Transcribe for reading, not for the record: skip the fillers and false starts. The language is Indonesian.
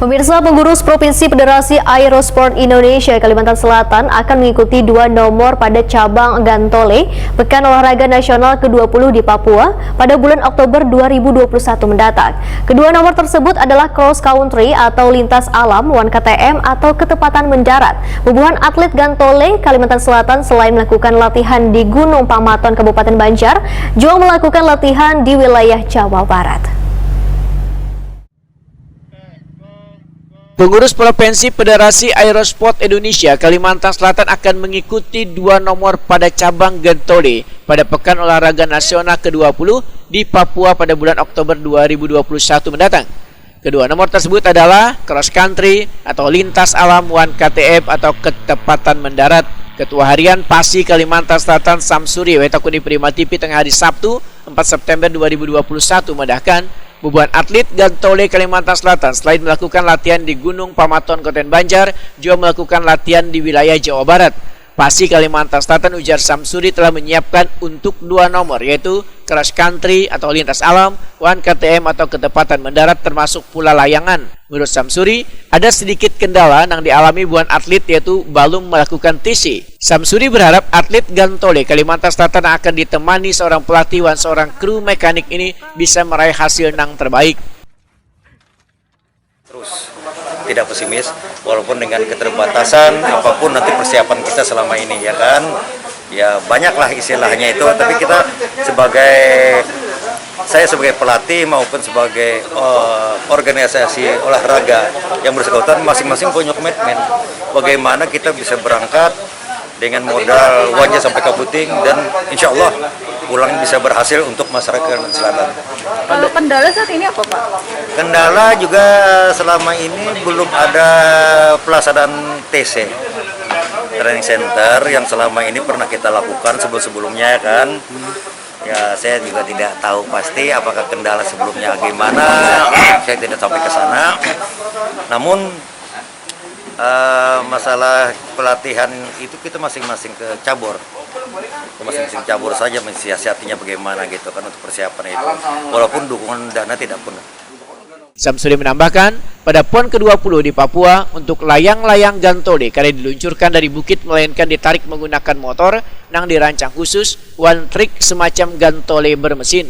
Pemirsa, pengurus Provinsi Federasi Aerosport Indonesia Kalimantan Selatan akan mengikuti 2 nomor pada cabang Gantole Pekan Olahraga Nasional ke-20 di Papua pada bulan Oktober 2021 mendatang. Kedua nomor tersebut adalah cross country atau lintas alam, 1KTM atau ketepatan mendarat. Puluhan atlet Gantole Kalimantan Selatan selain melakukan latihan di Gunung Pamaton Kabupaten Banjar, juga melakukan latihan di wilayah Jawa Barat. Pengurus Provinsi Federasi Aerosport Indonesia Kalimantan Selatan akan mengikuti 2 nomor pada cabang Gantole pada Pekan Olahraga Nasional ke-20 di Papua pada bulan Oktober 2021 mendatang. Kedua nomor tersebut adalah cross country atau lintas alam, 1KTM atau ketepatan mendarat. Ketua Harian PASI Kalimantan Selatan Samsuri Wetakuni Prima TV tengah hari Sabtu 4 September 2021 mendahkan bubuhan atlet Gantole Kalimantan Selatan selain melakukan latihan di Gunung Pamaton Kabupaten Banjar, juga melakukan latihan di wilayah Jawa Barat. PASI Kalimantan Selatan, ujar Samsuri, telah menyiapkan untuk 2 nomor, yaitu cross country atau lintas alam, 1KTM atau ketepatan mendarat, termasuk pula layangan. Menurut Samsuri, ada sedikit kendala yang dialami buan atlet, yaitu belum melakukan TC. Samsuri berharap atlet Gantole Kalimantan Selatan akan ditemani seorang pelatih dan seorang kru mekanik ini bisa meraih hasil yang terbaik. Terus tidak pesimis, walaupun dengan keterbatasan apapun nanti persiapan kita selama ini, ya kan, ya banyaklah istilahnya itu, tapi kita saya sebagai pelatih maupun sebagai organisasi olahraga yang bersangkutan masing-masing punya komitmen bagaimana kita bisa berangkat dengan modal wajah sampai ke puting dan insya Allah pulang bisa berhasil untuk masyarakat Kalimantan Selatan. Kalau kendala saat ini apa, Pak? Kendala juga selama ini belum ada pelaksanaan TC, training center, yang selama ini pernah kita lakukan sebelumnya, kan. Ya, saya juga tidak tahu pasti apakah kendala sebelumnya gimana, saya tidak sampai ke sana. Namun masalah pelatihan itu kita masing-masing ke cabur, masing-masing cabur saja mensiasatinya bagaimana gitu kan untuk persiapan itu, walaupun dukungan dana tidak pun. Samsuri menambahkan, pada PON ke-20 di Papua untuk layang-layang Gantole karena diluncurkan dari bukit melainkan ditarik menggunakan motor yang dirancang khusus one trick semacam Gantole bermesin.